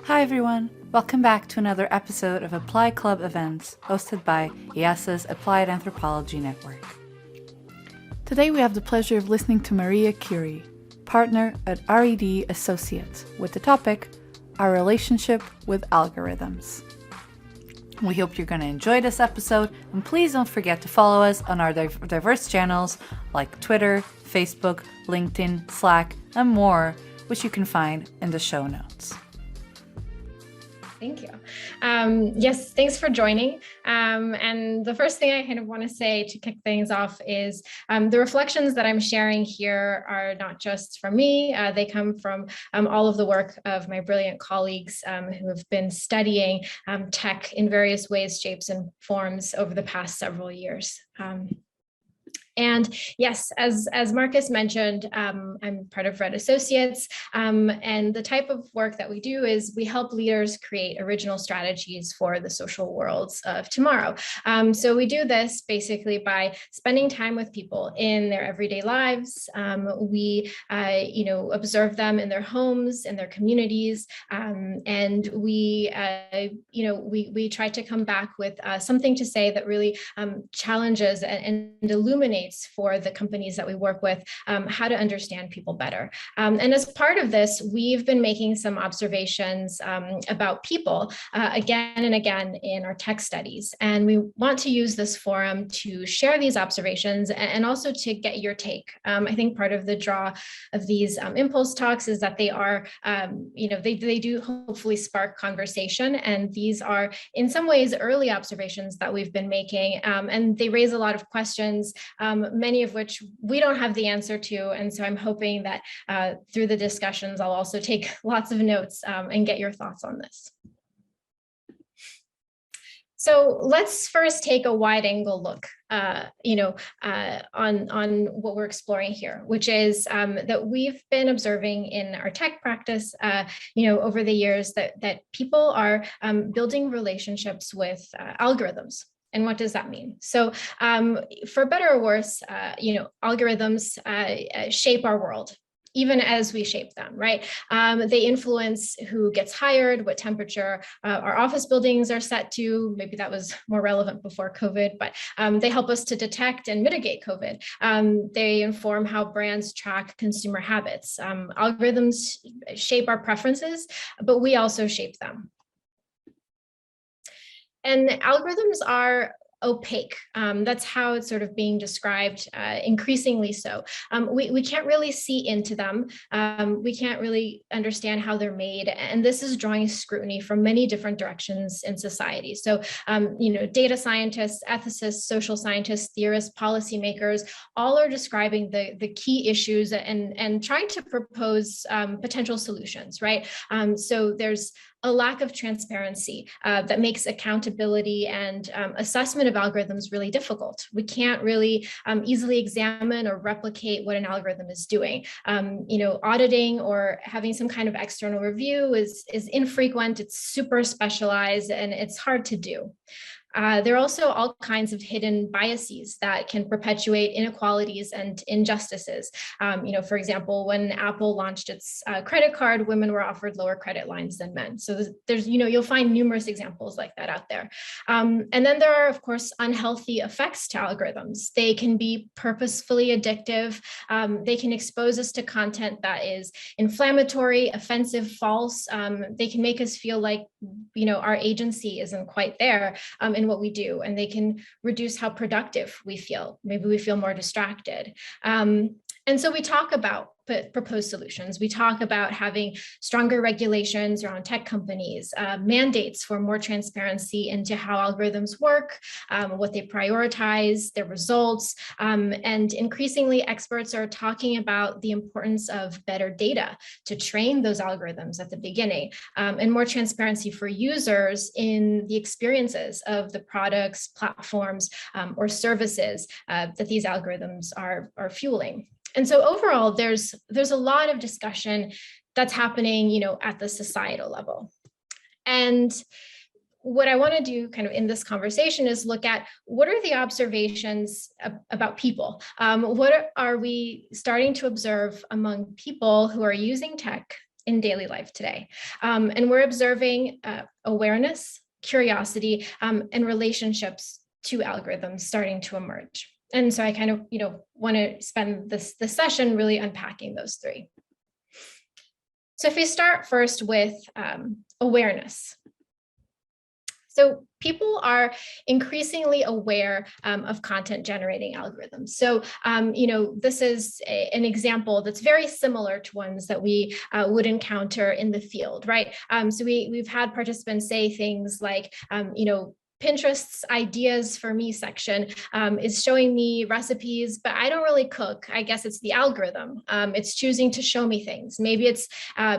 Hi everyone, welcome back to another episode of Apply Club events hosted by IASA's Applied Anthropology Network. Today we have the pleasure of listening to Maria Cury, partner at ReD Associates, with the topic, Our Relationship with Algorithms. We hope you're going to enjoy this episode, and please don't forget to follow us on our diverse channels like Twitter, Facebook, LinkedIn, Slack, and more, which you can find in the show notes. Thank you. Yes, thanks for joining. And the first thing I kind of want to say to kick things off is the reflections that I'm sharing here are not just from me. They come from all of the work of my brilliant colleagues who have been studying tech in various ways, shapes, and forms over the past several years. And yes, as Marcus mentioned, I'm part of ReD Associates, and the type of work that we do is we help leaders create original strategies for the social worlds of tomorrow. So we do this basically by spending time with people in their everyday lives. We, observe them in their homes, in their communities, and we try to come back with something to say that really challenges and illuminates for the companies that we work with how to understand people better. And as part of this, we've been making some observations about people again and again in our tech studies. And we want to use this forum to share these observations and also to get your take. I think part of the draw of these impulse talks is that they are, they do hopefully spark conversation. And these are in some ways early observations that we've been making. And they raise a lot of questions, many of which we don't have the answer to. And so I'm hoping that through the discussions, I'll also take lots of notes and get your thoughts on this. So let's first take a wide angle look, on what we're exploring here, which is that we've been observing in our tech practice, over the years that people are building relationships with algorithms. And what does that mean? So for better or worse, algorithms shape our world, even as we shape them, right? They influence who gets hired, what temperature our office buildings are set to. Maybe that was more relevant before COVID, but they help us to detect and mitigate COVID. They inform how brands track consumer habits. Algorithms shape our preferences, but we also shape them. And algorithms are opaque. That's how it's sort of being described, increasingly so. We can't really see into them. We can't really understand how they're made. And this is drawing scrutiny from many different directions in society. So, data scientists, ethicists, social scientists, theorists, policymakers, all are describing the key issues and trying to propose potential solutions, right? So there's a lack of transparency that makes accountability and assessment of algorithms really difficult. We can't really easily examine or replicate what an algorithm is doing. Auditing or having some kind of external review is infrequent, it's super specialized, and it's hard to do. There are also all kinds of hidden biases that can perpetuate inequalities and injustices. For example, when Apple launched its credit card, women were offered lower credit lines than men. So there's you'll find numerous examples like that out there. And then there are, of course, unhealthy effects to algorithms. They can be purposefully addictive. They can expose us to content that is inflammatory, offensive, false. They can make us feel like, our agency isn't quite there in what we do, and they can reduce how productive we feel. Maybe we feel more distracted. And so we talk about proposed solutions. We talk about having stronger regulations around tech companies, mandates for more transparency into how algorithms work, what they prioritize, their results. And increasingly, experts are talking about the importance of better data to train those algorithms at the beginning, and more transparency for users in the experiences of the products, platforms, or services that these algorithms are fueling. And so overall, there's a lot of discussion that's happening, at the societal level. And what I want to do kind of in this conversation is look at what are the observations about people? What are we starting to observe among people who are using tech in daily life today. And we're observing awareness, curiosity, and relationships to algorithms starting to emerge. And so I kind of, want to spend this session really unpacking those three. So if we start first with awareness. So people are increasingly aware of content generating algorithms. So, this is an example that's very similar to ones that we would encounter in the field, right? So we've had participants say things like, Pinterest's ideas for me section is showing me recipes, but I don't really cook. I guess it's the algorithm. It's choosing to show me things. Maybe it's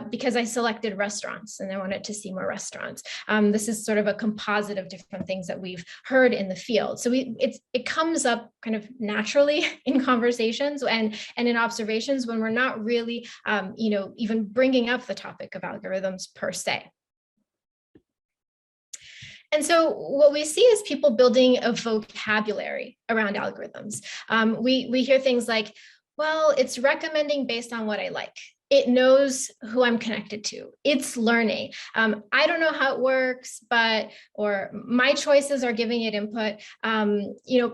because I selected restaurants and I wanted to see more restaurants. This is sort of a composite of different things that we've heard in the field. So it comes up kind of naturally in conversations and in observations when we're not really, even bringing up the topic of algorithms per se. And so what we see is people building a vocabulary around algorithms. We hear things like, well, it's recommending based on what I like. It knows who I'm connected to. It's learning. I don't know how it works, or my choices are giving it input.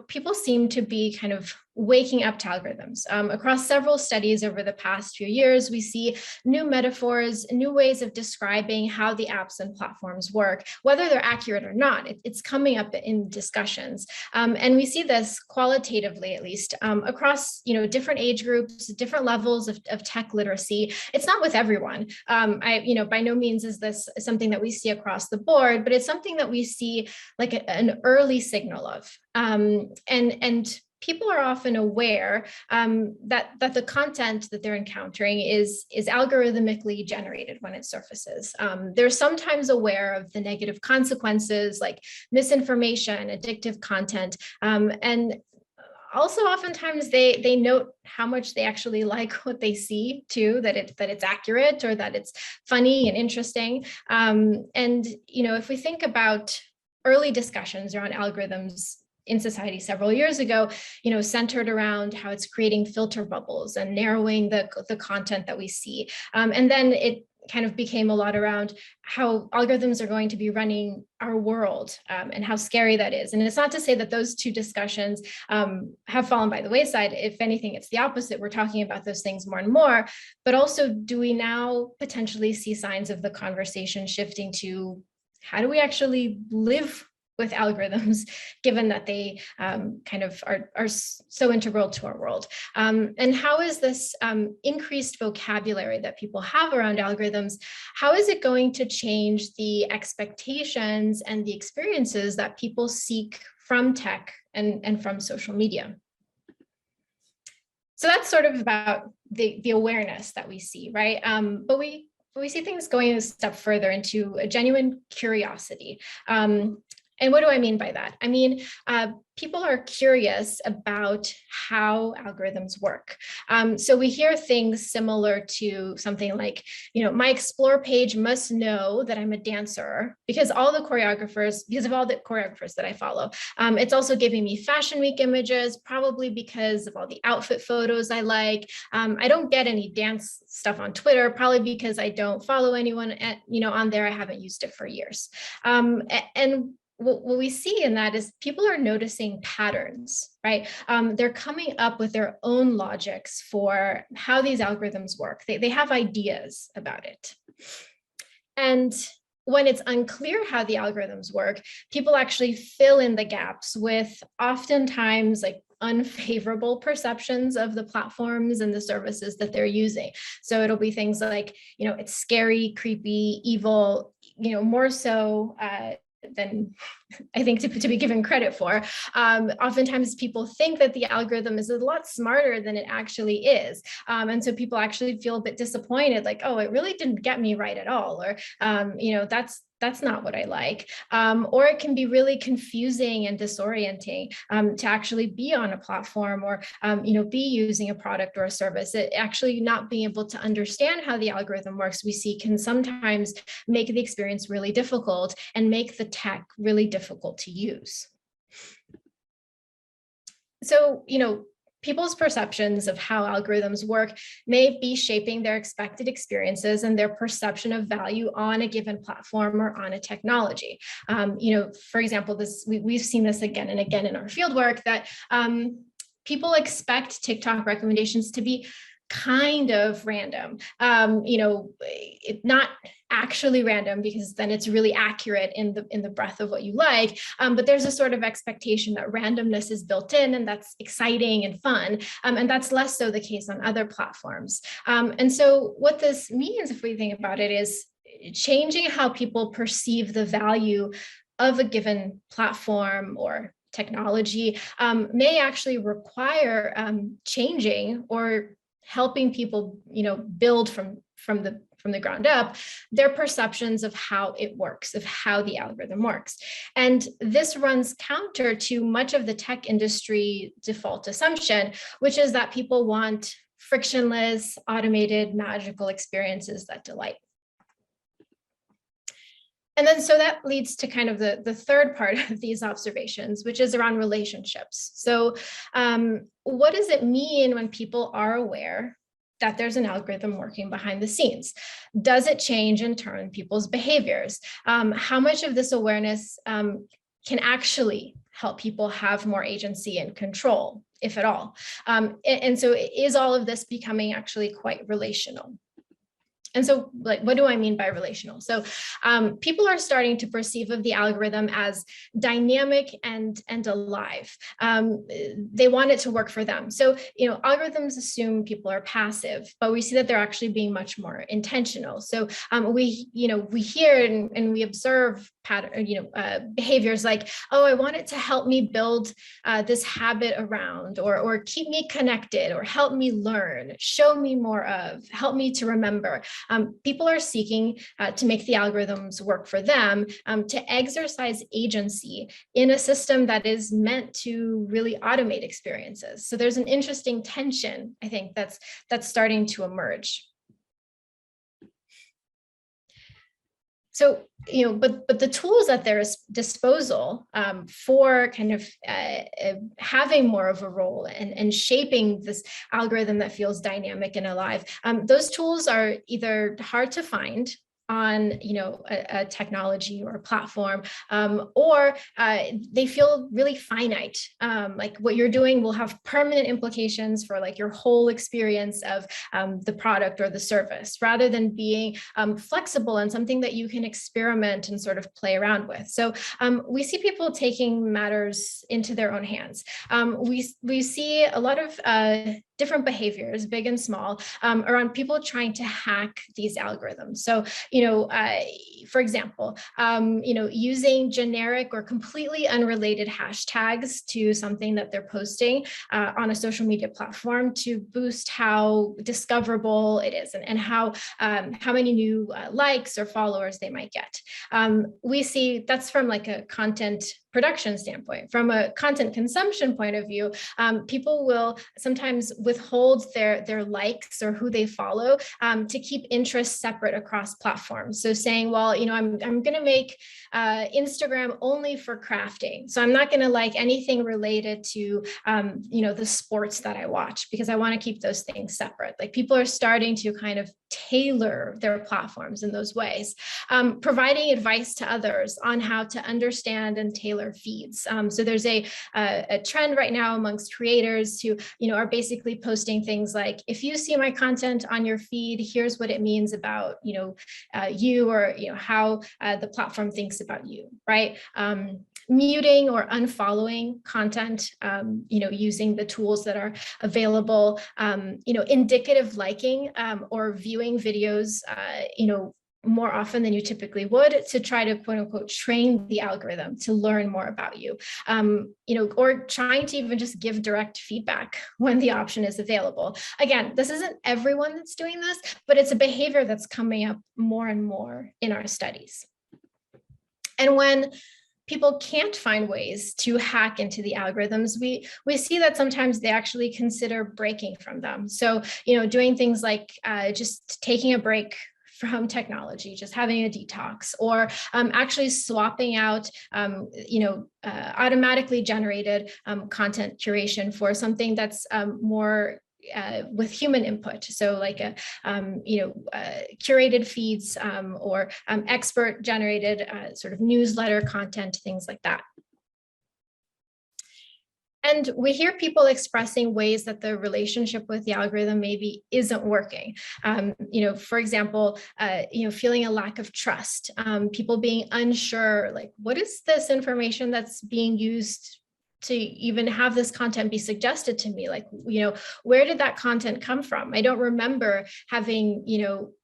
People seem to be kind of waking up to algorithms. Across several studies over the past few years, we see new metaphors, new ways of describing how the apps and platforms work, whether they're accurate or not. It's coming up in discussions. And we see this qualitatively, at least, across different age groups, different levels of tech literacy. It's not with everyone. By no means is this something that we see across the board, but it's something that we see like an early signal of. And people are often aware that the content that they're encountering is algorithmically generated when it surfaces. They're sometimes aware of the negative consequences like misinformation, addictive content, and also oftentimes they note how much they actually like what they see too, that it's accurate or that it's funny and interesting. And if we think about early discussions around algorithms in society several years ago, centered around how it's creating filter bubbles and narrowing the content that we see. And then it kind of became a lot around how algorithms are going to be running our world and how scary that is. And it's not to say that those two discussions have fallen by the wayside. If anything, it's the opposite. We're talking about those things more and more, but also do we now potentially see signs of the conversation shifting to how do we actually live with algorithms, given that they kind of are so integral to our world. And how is this increased vocabulary that people have around algorithms, how is it going to change the expectations and the experiences that people seek from tech and from social media? So that's sort of about the awareness that we see, right? But we see things going a step further into a genuine curiosity. And what do I mean by that? I mean, people are curious about how algorithms work. So we hear things similar to something like, my Explore page must know that I'm a dancer because of all the choreographers that I follow. It's also giving me Fashion Week images, probably because of all the outfit photos I like. I don't get any dance stuff on Twitter, probably because I don't follow anyone on there. I haven't used it for years. And what we see in that is people are noticing patterns, right? They're coming up with their own logics for how these algorithms work. They have ideas about it. And when it's unclear how the algorithms work, people actually fill in the gaps with oftentimes like unfavorable perceptions of the platforms and the services that they're using. So it'll be things like, it's scary, creepy, evil, more so than I think to be given credit for. Oftentimes people think that the algorithm is a lot smarter than it actually is. And so people actually feel a bit disappointed, like, oh, it really didn't get me right at all. Or, that's not what I like. Or it can be really confusing and disorienting to actually be on a platform or, be using a product or a service. It actually not being able to understand how the algorithm works, we see can sometimes make the experience really difficult and make the tech really difficult to use. So, people's perceptions of how algorithms work may be shaping their expected experiences and their perception of value on a given platform or on a technology. For example, we've seen this again and again in our fieldwork that people expect TikTok recommendations to be kind of random, not actually random, because then it's really accurate in the breadth of what you like. But there's a sort of expectation that randomness is built in, and that's exciting and fun. And that's less so the case on other platforms. And so what this means, if we think about it, is changing how people perceive the value of a given platform or technology may actually require changing or helping people, build from the ground up their perceptions of how it works, of how the algorithm works. And this runs counter to much of the tech industry default assumption, which is that people want frictionless, automated, magical experiences that delight. And then so that leads to kind of the third part of these observations, which is around relationships. So what does it mean when people are aware that there's an algorithm working behind the scenes? Does it change in turn people's behaviors? How much of this awareness can actually help people have more agency and control, if at all? And so is all of this becoming actually quite relational? And so, what do I mean by relational? So people are starting to perceive of the algorithm as dynamic and alive. They want it to work for them. So, algorithms assume people are passive, but we see that they're actually being much more intentional. So we hear and we observe behaviors like, oh, I want it to help me build this habit around, or keep me connected, or help me learn, show me more of, help me to remember. People are seeking to make the algorithms work for them, to exercise agency in a system that is meant to really automate experiences. So there's an interesting tension, I think, that's starting to emerge. So, but the tools at their disposal for kind of having more of a role and shaping this algorithm that feels dynamic and alive, those tools are either hard to find on a technology or a platform, or they feel really finite. Like what you're doing will have permanent implications for like your whole experience of the product or the service, rather than being flexible and something that you can experiment and sort of play around with. So we see people taking matters into their own hands. We see a lot of different behaviors, big and small, around people trying to hack these algorithms. So, for example, using generic or completely unrelated hashtags to something that they're posting on a social media platform to boost how discoverable it is, and how many new likes or followers they might get. We see that's from like a content production standpoint. From a content consumption point of view, people will sometimes withhold their likes or who they follow to keep interests separate across platforms. So saying, well, I'm going to make Instagram only for crafting. So I'm not going to like anything related to, the sports that I watch, because I want to keep those things separate. Like people are starting to kind of tailor their platforms in those ways, providing advice to others on how to understand and tailor feeds. So there's a trend right now amongst creators who, are basically posting things like, if you see my content on your feed, here's what it means about, you, or, how the platform thinks about you, right? Muting or unfollowing content, using the tools that are available, indicative liking, or viewing videos, more often than you typically would, to try to quote unquote train the algorithm to learn more about you, or trying to even just give direct feedback when the option is available. Again, this isn't everyone that's doing this, but it's a behavior that's coming up more and more in our studies. And when people can't find ways to hack into the algorithms, we see that sometimes they actually consider breaking from them. So, doing things like just taking a break from technology, just having a detox, or actually swapping out, automatically generated content curation for something that's more with human input. So like curated feeds or expert generated sort of newsletter content, things like that. And we hear people expressing ways that the relationship with the algorithm maybe isn't working. For example, feeling a lack of trust, people being unsure, like, what is this information that's being used to even have this content be suggested to me? Like, where did that content come from? I don't remember having,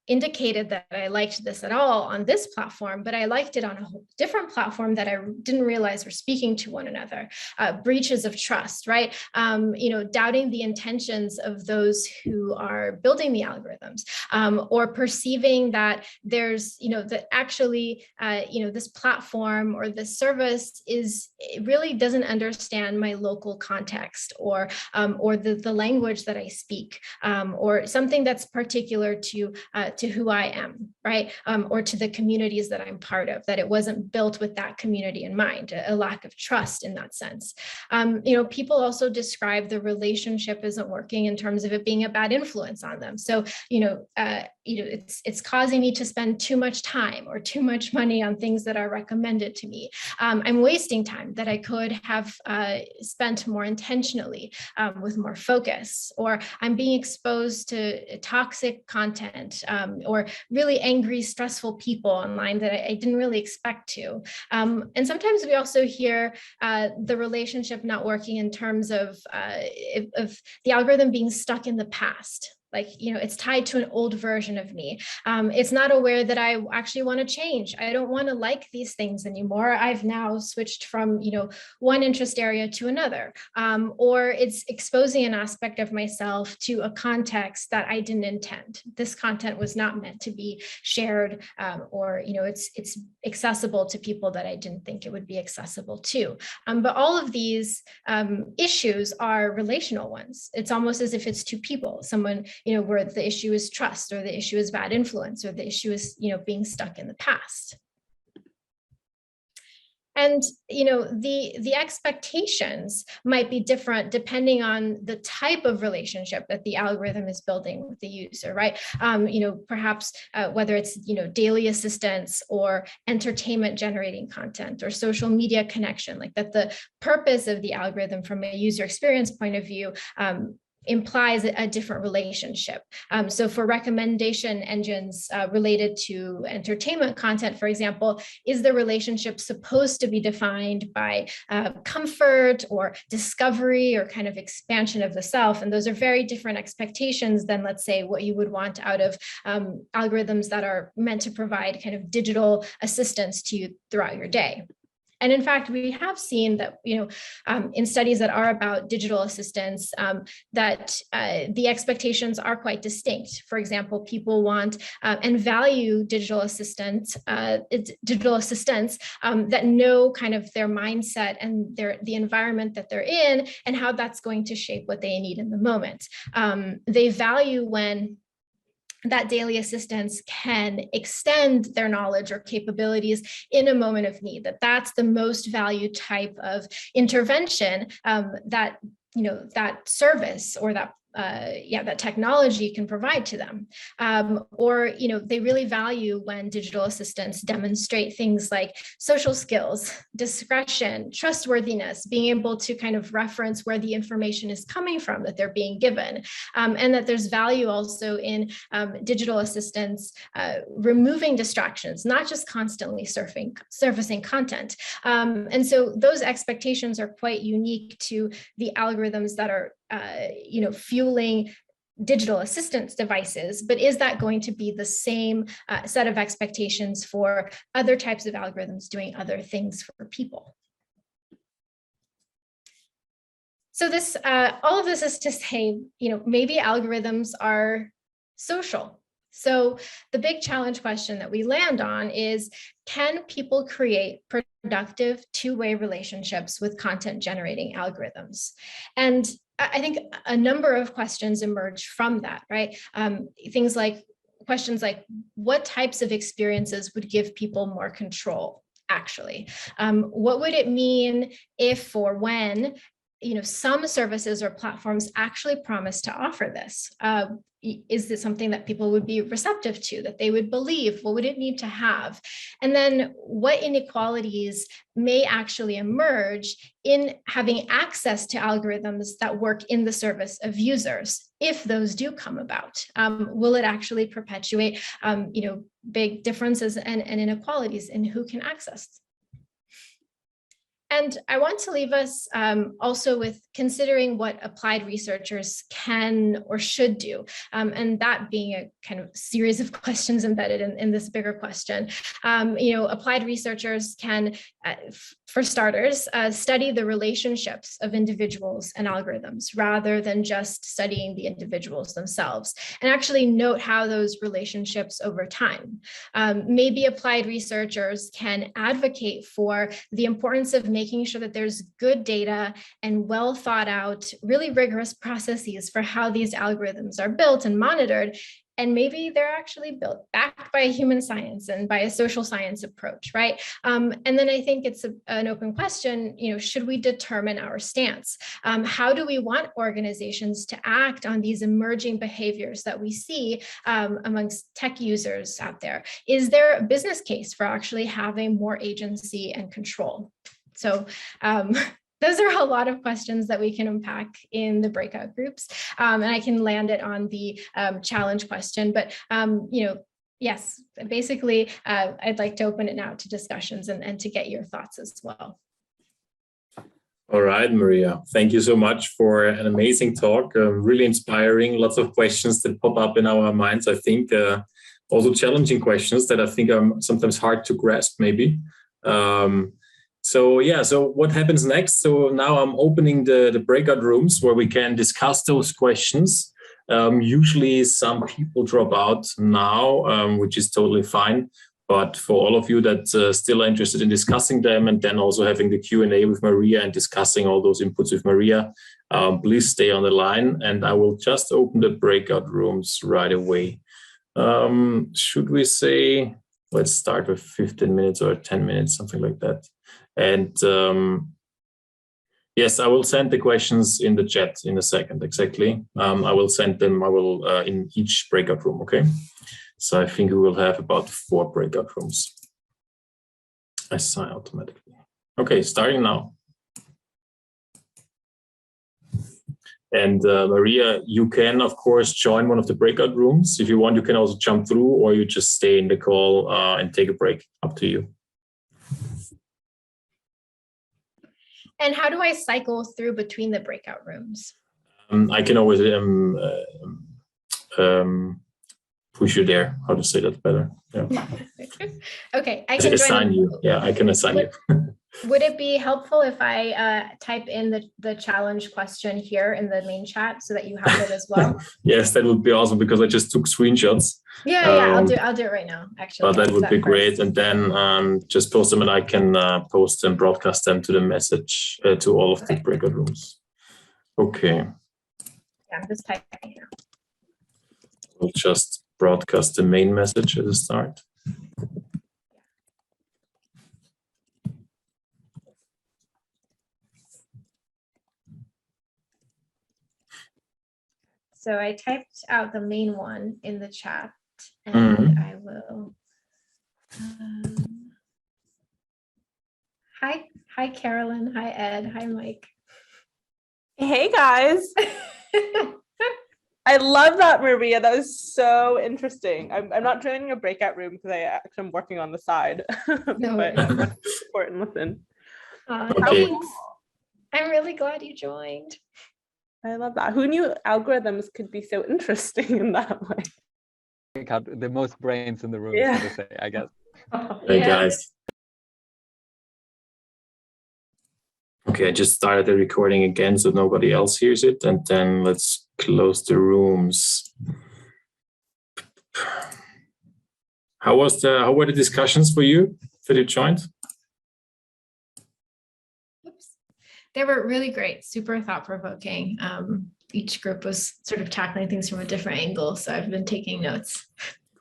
indicated that I liked this at all on this platform, but I liked it on a whole different platform that I didn't realize were speaking to one another. Breaches of trust, right? Doubting the intentions of those who are building the algorithms, or perceiving that there's, that actually, this platform or this service it really doesn't understand my local context, or the language that I speak, or something that's particular to who I am, right? Or to the communities that I'm part of, that it wasn't built with that community in mind, a lack of trust in that sense. People also describe the relationship isn't working in terms of it being a bad influence on them. So, it's causing me to spend too much time or too much money on things that are recommended to me. I'm wasting time that I could have spent more intentionally, with more focus, or I'm being exposed to toxic content, or really angry, stressful people online that I didn't really expect to. And sometimes we also hear the relationship not working in terms of the algorithm being stuck in the past. Like, it's tied to an old version of me. It's not aware that I actually want to change. I don't want to like these things anymore. I've now switched from, one interest area to another. Or it's exposing an aspect of myself to a context that I didn't intend. This content was not meant to be shared, or, it's accessible to people that I didn't think it would be accessible to. But all of these issues are relational ones. It's almost as if it's two people, someone, where the issue is trust, or the issue is bad influence, or the issue is, being stuck in the past. And, the expectations might be different depending on the type of relationship that the algorithm is building with the user, right? Perhaps whether it's, daily assistance or entertainment generating content or social media connection, like that the purpose of the algorithm from a user experience point of view implies a different relationship. So for recommendation engines related to entertainment content, for example, is the relationship supposed to be defined by comfort or discovery or kind of expansion of the self? And those are very different expectations than, let's say, what you would want out of algorithms that are meant to provide kind of digital assistance to you throughout your day. And in fact, we have seen that, in studies that are about digital assistance, that the expectations are quite distinct. For example, people want and value digital assistance that know kind of their mindset and the environment that they're in and how that's going to shape what they need in the moment. They value when that daily assistance can extend their knowledge or capabilities in a moment of need, that's the most valued type of intervention that service or that technology can provide to them. Or, they really value when digital assistants demonstrate things like social skills, discretion, trustworthiness, being able to kind of reference where the information is coming from that they're being given. And that there's value also in digital assistants removing distractions, not just constantly surfacing content. And so those expectations are quite unique to the algorithms that are fueling digital assistance devices, but is that going to be the same set of expectations for other types of algorithms doing other things for people? So this, all of this is to say, maybe algorithms are social. So the big challenge question that we land on is, can people create productive two-way relationships with content generating algorithms? And I think a number of questions emerge from that, right? Things like, questions like, what types of experiences would give people more control, actually? What would it mean if or when some services or platforms actually promise to offer this? Is this something that people would be receptive to, that they would believe? What would it need to have? And then what inequalities may actually emerge in having access to algorithms that work in the service of users, if those do come about? Will it actually perpetuate big differences and inequalities in who can access? And I want to leave us also with considering what applied researchers can or should do, and that being a kind of series of questions embedded in this bigger question. Applied researchers can, for starters, study the relationships of individuals and algorithms rather than just studying the individuals themselves, and actually note how those relationships over time. Maybe applied researchers can advocate for the importance of making sure that there's good data and well thought out, really rigorous processes for how these algorithms are built and monitored. And maybe they're actually built backed by human science and by a social science approach, right? And then I think it's an open question, should we determine our stance? How do we want organizations to act on these emerging behaviors that we see amongst tech users out there? Is there a business case for actually having more agency and control? So those are a lot of questions that we can unpack in the breakout groups. And I can land it on the challenge question, but yes, basically, I'd like to open it now to discussions and to get your thoughts as well. All right, Maria, thank you so much for an amazing talk, really inspiring, lots of questions that pop up in our minds, I think, also challenging questions that I think are sometimes hard to grasp, maybe. So what happens next? So now I'm opening the breakout rooms where we can discuss those questions. Usually some people drop out now, which is totally fine. But for all of you that still are interested in discussing them and then also having the Q&A with Maria and discussing all those inputs with Maria, please stay on the line and I will just open the breakout rooms right away. Should we say, let's start with 15 minutes or 10 minutes, something like that. And yes, I will send the questions in the chat in a second, exactly. I will send them, in each breakout room, okay? So I think we will have about 4 breakout rooms. Assign automatically. Okay, starting now. And Maria, you can, of course, join one of the breakout rooms. If you want, you can also jump through or you just stay in the call and take a break, up to you. And how do I cycle through between the breakout rooms? I can always push you there. How to say that better? Yeah. Okay, I can assign you. Yeah, I can assign you. Would it be helpful if I type in the challenge question here in the main chat so that you have it as well? Yes, that would be awesome because I just took screenshots. Yeah, I'll do it right now. Actually, that would be great. And then just post them, and I can post and broadcast them to the message to all of the breakout rooms. Okay. Yeah, I'm just typing now. We'll just broadcast the main message at the start. So I typed out the main one in the chat, and I will. Hi, Carolyn. Hi, Ed. Hi, Mike. Hey, guys. I love that, Maria. That was so interesting. I'm not joining a breakout room because I'm working on the side. No, but I want to support and listen. Okay. I'm really glad you joined. I love that. Who knew algorithms could be so interesting in that way? The most brains in the room, Yeah. so to say, I guess. Hey, guys. Okay, I just started the recording again so nobody else hears it, and then let's close the rooms. How were the discussions for you that you joined? They were really great, super thought-provoking. Each group was sort of tackling things from a different angle, so I've been taking notes.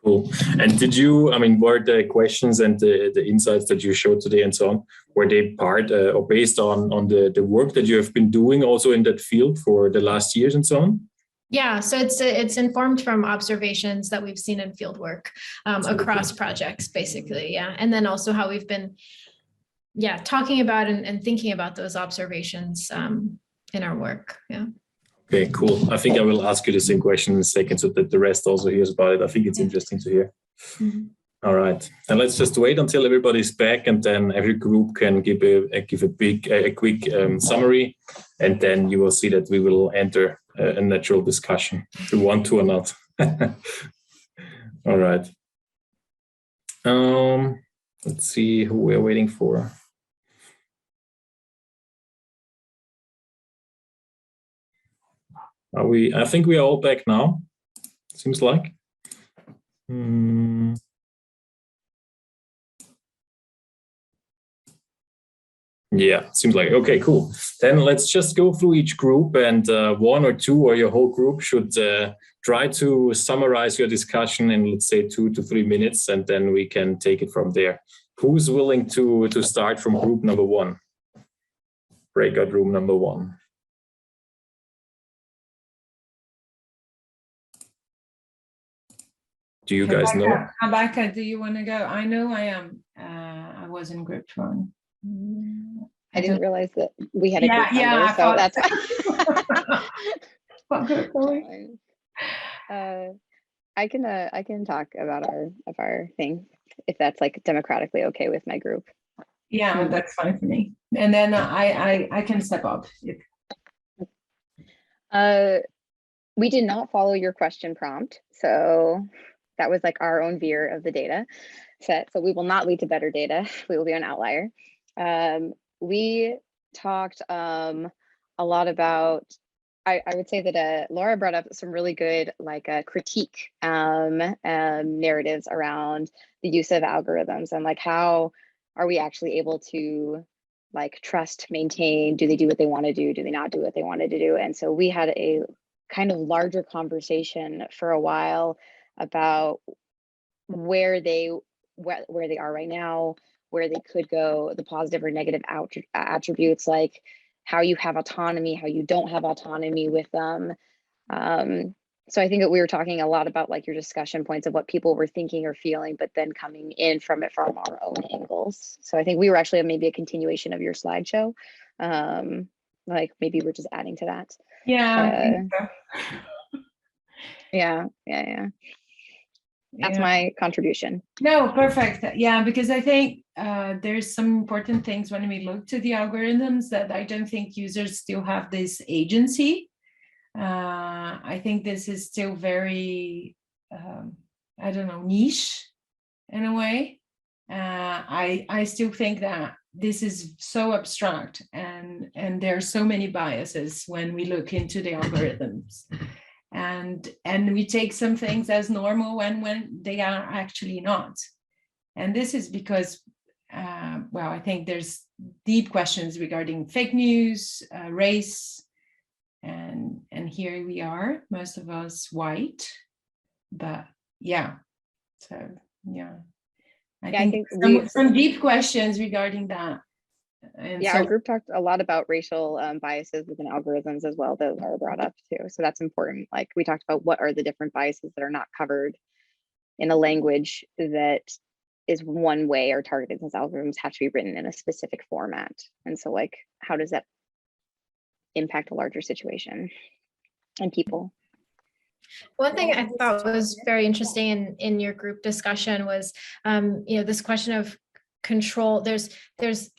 Cool. And did you, I mean, were the questions and the insights that you showed today and so on, were they part or based on the work that you have been doing also in that field for the last years and so on? Yeah, so it's informed from observations that we've seen in field work across projects, basically. Yeah, and then also how we've been, talking about and thinking about those observations in our work. Yeah. Okay, cool. I think I will ask you the same question in a second so that the rest also hears about it. I think it's interesting to hear. Mm-hmm. All right, and let's just wait until everybody's back, and then every group can give a quick summary, and then you will see that we will enter a natural discussion, if you want to or not. All right. Let's see who we're waiting for. Are we? I think we are all back now. Seems like. Yeah, seems like okay, cool. Then let's just go through each group, and one or two or your whole group should try to summarize your discussion in, let's say, 2 to 3 minutes, and then we can take it from there. Who's willing to start from group number 1? Breakout room number 1. Do you guys know? Rebecca, do you want to go? I know I am. I was in group 1. I didn't realize that we had a group number, so that's what group are we? I can talk about our thing if that's like democratically okay with my group. Yeah, that's fine for me. And then I can step up. We did not follow your question prompt, so that was like our own veer of the data set. So we will not lead to better data. We will be an outlier. We talked a lot about, I would say that Laura brought up some really good like critique narratives around the use of algorithms and like how are we actually able to like trust, maintain, do they do what they want to do they not do what they wanted to do? And so we had a kind of larger conversation for a while about where they are right now, where they could go, the positive or negative attributes, like how you have autonomy, how you don't have autonomy with them. So I think that we were talking a lot about like your discussion points of what people were thinking or feeling, but then coming in from it from our own angles. So I think we were actually maybe a continuation of your slideshow. Like maybe we're just adding to that. Yeah, I think so. Yeah. That's my contribution. No, perfect. Yeah, because I think there's some important things when we look to the algorithms that I don't think users still have this agency. I think this is still very, I don't know, niche in a way. I still think that this is so abstract and there are so many biases when we look into the algorithms. And we take some things as normal when they are actually not. And this is because, well, I think there's deep questions regarding fake news, race, and here we are, most of us white, but yeah, so yeah. I think some deep questions regarding that. And yeah, so, our group talked a lot about racial biases within algorithms as well that Laura brought up too. So that's important. Like we talked about what are the different biases that are not covered in a language that is one way or targeted, since algorithms have to be written in a specific format. And so like, how does that impact a larger situation and people? One thing I thought was very interesting in your group discussion was, this question of control. There's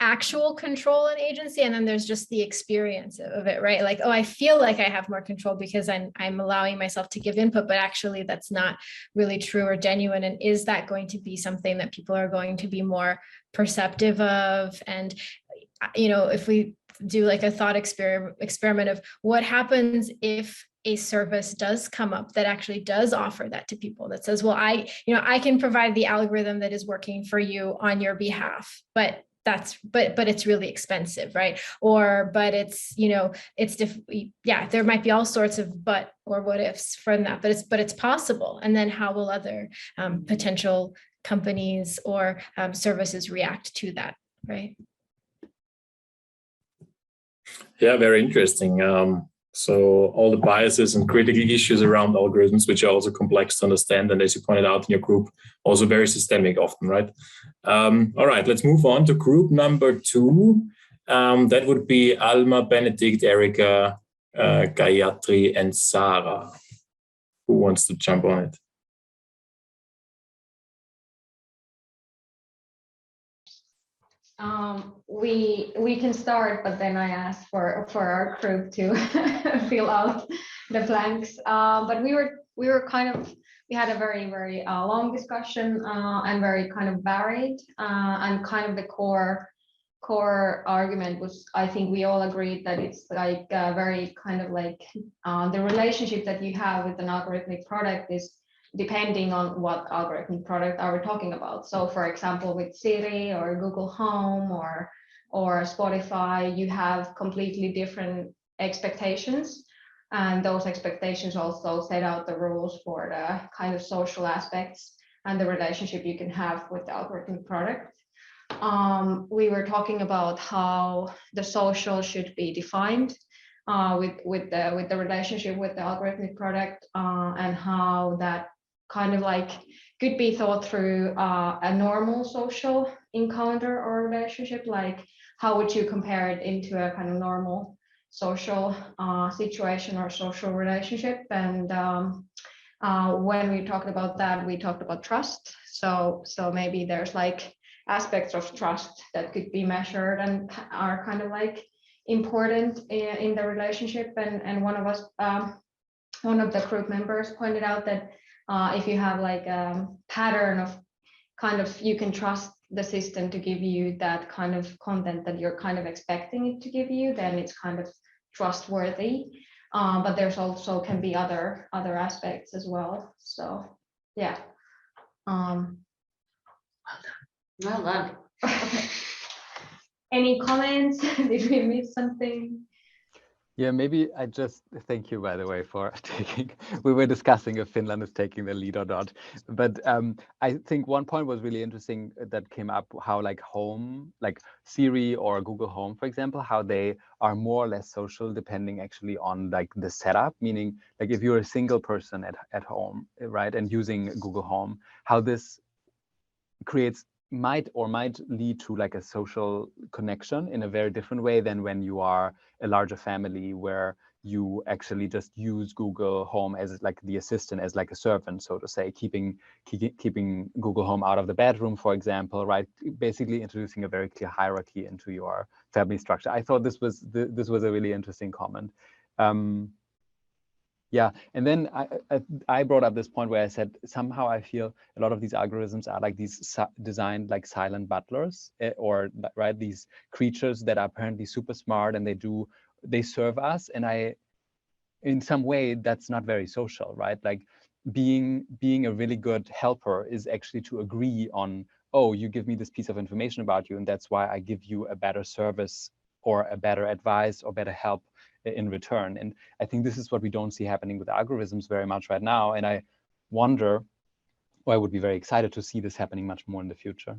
actual control and agency, and then there's just the experience of it, right? Like, oh, I feel like I have more control because I'm allowing myself to give input, but actually that's not really true or genuine. And is that going to be something that people are going to be more perceptive of? And, if we do like a thought experiment of what happens if a service does come up that actually does offer that to people, that says, well, I can provide the algorithm that is working for you on your behalf, but but it's really expensive, right? Or but it's, you know, yeah, there might be all sorts of but or what ifs from that, but it's possible. And then how will other potential companies or services react to that, right? Yeah, very interesting. So all the biases and critical issues around algorithms, which are also complex to understand, and as you pointed out in your group, also very systemic often, right? All right, let's move on to group number 2. That would be Alma, Benedict, Erica, Gayatri, and Sarah. Who wants to jump on it? We can start, but then I asked for our group to fill out the blanks. But we had a very long discussion and very kind of varied, and kind of the core argument was, I think we all agreed that it's like very kind of like the relationship that you have with an algorithmic product is depending on what algorithmic product are we talking about. So for example, with Siri or Google Home or Spotify, you have completely different expectations. And those expectations also set out the rules for the kind of social aspects and the relationship you can have with the algorithmic product. We were talking about how the social should be defined with the relationship with the algorithmic product, and how that kind of like could be thought through a normal social encounter or relationship. Like how would you compare it into a kind of normal social situation or social relationship? And when we talked about that, we talked about trust. So maybe there's like aspects of trust that could be measured and are kind of like important in the relationship. And one of the group members pointed out that if you have like a pattern of kind of, you can trust the system to give you that kind of content that you're kind of expecting it to give you, then it's kind of trustworthy. But there's also can be other aspects as well. So yeah. Well done. Any comments? Did we miss something? Yeah, maybe I just thank you, by the way, for taking. We were discussing if Finland is taking the lead or not, but I think one point was really interesting that came up, how like home, like Siri or Google Home, for example, how they are more or less social depending actually on like the setup. Meaning, like if you're a single person at home, right, and using Google Home, how this creates might lead to like a social connection in a very different way than when you are a larger family where you actually just use Google Home as like the assistant, as like a servant, so to say, keeping Google Home out of the bedroom, for example, right? Basically introducing a very clear hierarchy into your family structure. I thought this was a really interesting comment. Yeah, and then I brought up this point where I said somehow I feel a lot of these algorithms are like these designed like silent butlers, or right, these creatures that are apparently super smart and they serve us, and in some way that's not very social, right? Like being a really good helper is actually to agree on, oh, you give me this piece of information about you, and that's why I give you a better service or a better advice or better help in return. And I think this is what we don't see happening with algorithms very much right now. And I wonder, or I would be very excited to see this happening much more in the future.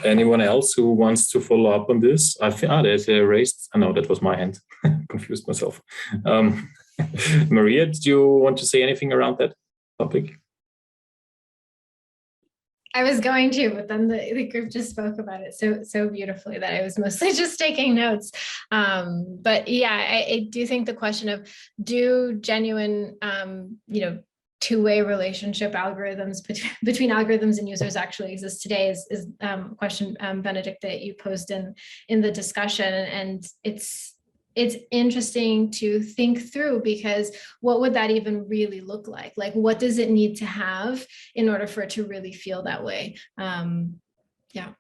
Anyone else who wants to follow up on this? There's a raised. No, that was my hand. Confused myself. Maria, did you want to say anything around that topic? I was going to, but then the group just spoke about it so beautifully that I was mostly just taking notes. But yeah, I do think the question of, do genuine, two-way relationship algorithms between algorithms and users actually exist today is a question, Benedict, that you posed in the discussion. And it's interesting to think through, because what would that even really look like? Like, what does it need to have in order for it to really feel that way? Yeah.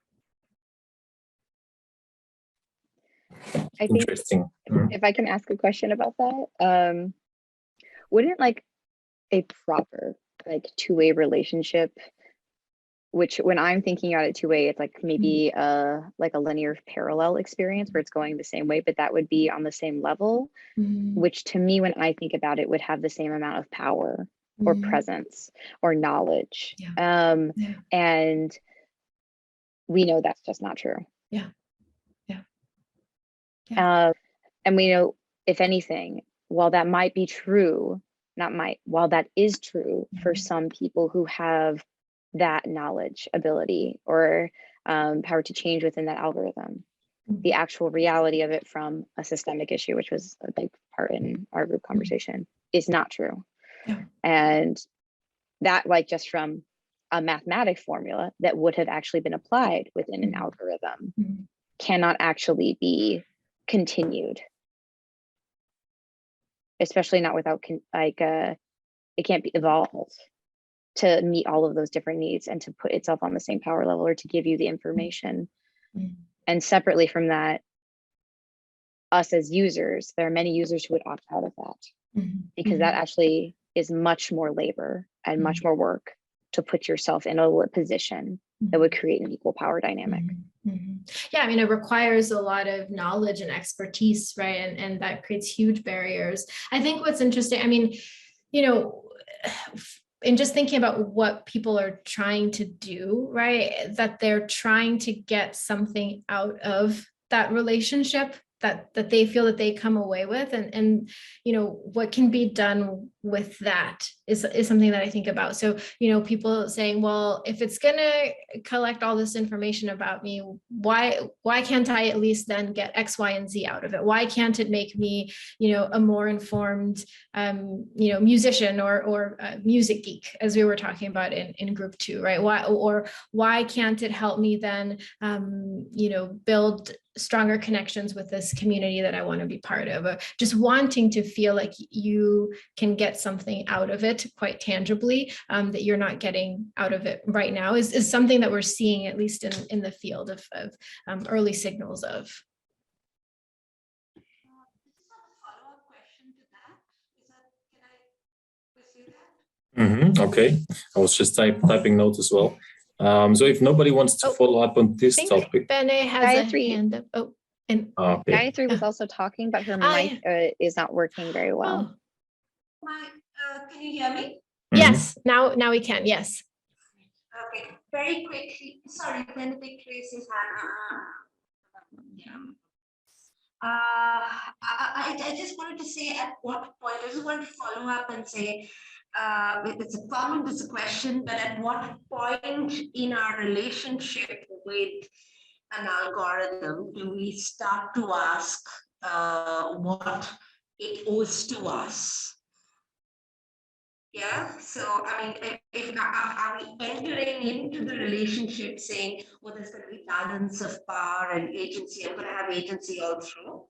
I think Interesting. If I can ask a question about that, wouldn't like a proper like two-way relationship, which when I'm thinking about it two-way, it's like maybe like a linear parallel experience where it's going the same way, but that would be on the same level, which to me, when I think about it, would have the same amount of power or presence or knowledge. And we know that's just not true. And we know, if anything, while that might be true, while that is true for some people who have that knowledge, ability, or power to change within that algorithm, the actual reality of it from a systemic issue, which was a big part in our group conversation, is not true. And that, like, just from a mathematic formula that would have actually been applied within an algorithm cannot actually be continued, especially not without it can't be evolved to meet all of those different needs and to put itself on the same power level or to give you the information. And separately from that, us as users, there are many users who would opt out of that because that actually is much more labor and much more work to put yourself in a position that would create an equal power dynamic. Yeah, I mean, it requires a lot of knowledge and expertise, right? And that creates huge barriers. I think what's interesting, I mean, you know, in just thinking about what people are trying to do, right? That they're trying to get something out of that relationship that they feel that they come away with, and you know, what can be done with that is something that I think about. So, you know, people saying, well, if it's gonna collect all this information about me, why can't I at least then get X, Y, and Z out of it? Why can't it make me, you know, a more informed, you know, musician or music geek, as we were talking about in group 2, right? Why can't it help me then, you know, build stronger connections with this community that I want to be part of? Just wanting to feel like you can get something out of it quite tangibly, that you're not getting out of it right now is something that we're seeing, at least in the field of early signals of. Okay, I was just typing notes as well. So if nobody wants to follow up on this topic, Bene has Gayatri, a hand up. Oh, and okay. Gayatri was also talking, but her mic is not working very well. Can you hear me? Yes, now we can. Yes. Okay, very quickly. Sorry, Benedict raises hand. I just wanted to say at what point, I just want to follow up and say, it's a comment, it's a question, but at what point in our relationship with an algorithm do we start to ask what it owes to us? Yeah, so I mean, are we entering into the relationship saying, well, there's going to be balance of power and agency, I'm going to have agency all through?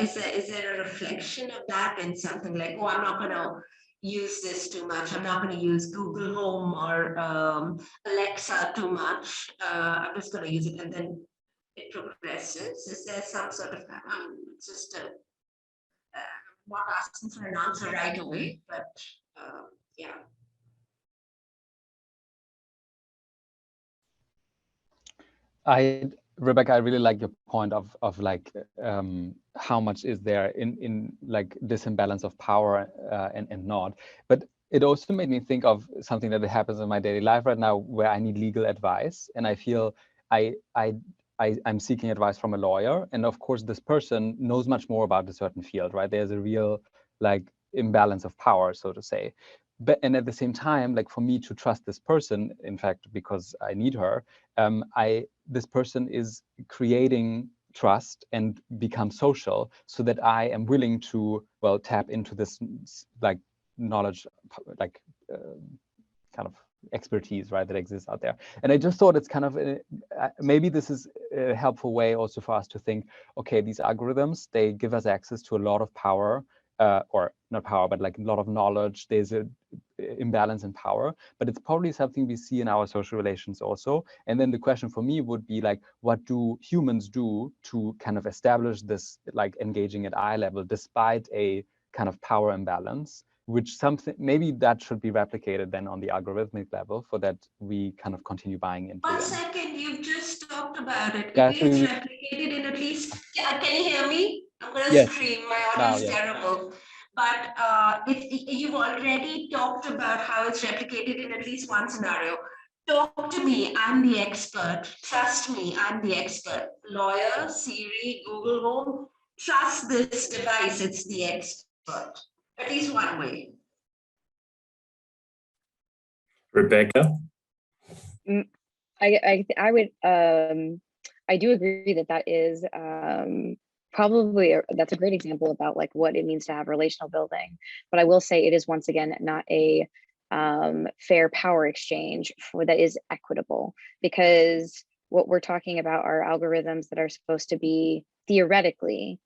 Is there a reflection of that in something like, oh, I'm not going to use this too much, I'm not going to use Google Home or Alexa too much, I'm just going to use it, and then it progresses? Is there some sort of, it's just not asking for an answer right away, but yeah. Rebecca, I really like your point of like how much is there in like this imbalance of power and not. But it also made me think of something that happens in my daily life right now, where I need legal advice, and I feel I'm seeking advice from a lawyer, and of course this person knows much more about a certain field, right? There's a real like imbalance of power, so to say. But and at the same time, like for me to trust this person, in fact, because I need her, this person is creating trust and become social, so that I am willing to, well, tap into this like knowledge, like kind of expertise, right, that exists out there. And I just thought it's kind of maybe this is a helpful way also for us to think, okay, these algorithms, they give us access to a lot of power, or not power, but like a lot of knowledge. There's a imbalance in power, but it's probably something we see in our social relations also. And then the question for me would be like, what do humans do to kind of establish this like engaging at eye level despite a kind of power imbalance? which something maybe that should be replicated then on the algorithmic level, for that we kind of continue buying into One them. second, you've just talked about it. Yeah, It is replicated in at least, can you hear me? I'm going to yes. scream, my audio is Now, yes. terrible. But you've already talked about how it's replicated in at least one scenario. Talk to me, I'm the expert. Trust me, I'm the expert. Lawyer, Siri, Google Home, trust this device, it's the expert. At least one way. Rebecca? I would I do agree that that is probably that's a great example about like what it means to have relational building. But I will say it is once again not a fair power exchange that is equitable, because what we're talking about are algorithms that are supposed to be theoretically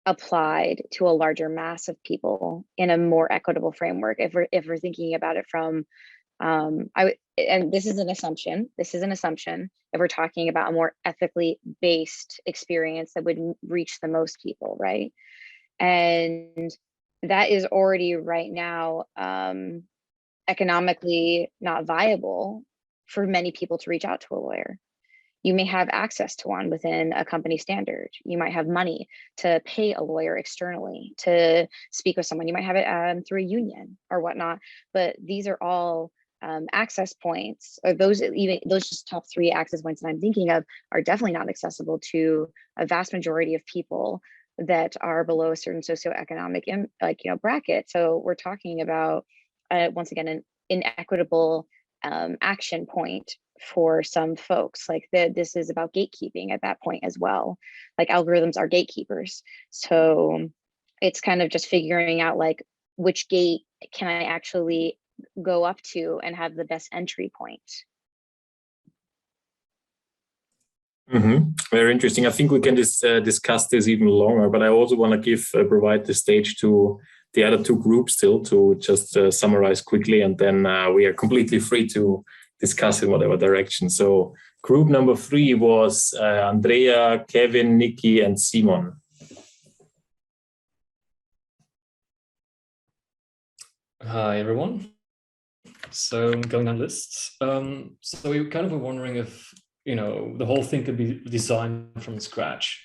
applied to a larger mass of people in a more equitable framework. If we're thinking about it from and this is an assumption. If we're talking about a more ethically based experience that would reach the most people, right? And that is already right now economically not viable for many people to reach out to a lawyer. You may have access to one within a company standard. You might have money to pay a lawyer externally to speak with someone. You might have it through a union or whatnot. But these are all access points, or those just top 3 access points that I'm thinking of are definitely not accessible to a vast majority of people that are below a certain socioeconomic bracket. So we're talking about once again an inequitable action point for some folks. Like this is about gatekeeping at that point as well. Like algorithms are gatekeepers. So it's kind of just figuring out like which gate can I actually go up to and have the best entry point. Very interesting. I think we can discuss this even longer, but I also want to provide the stage to the other 2 groups still to just summarize quickly, and then we are completely free to discuss in whatever direction. So group number 3 was Andrea, Kevin, Nikki, and Simon. Hi, everyone. So going down lists. So we kind of were wondering if, the whole thing could be designed from scratch.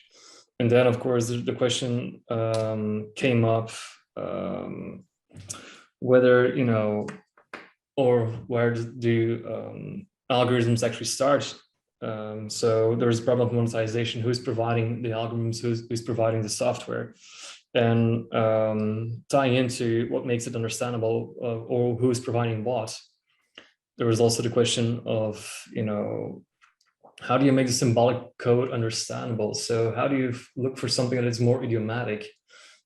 And then, of course, the question came up whether, or where do algorithms actually start? So there's a problem of monetization. Who's providing the algorithms? Who's providing the software? And tying into what makes it understandable or who's providing what. There was also the question of, how do you make the symbolic code understandable? So how do you look for something that is more idiomatic?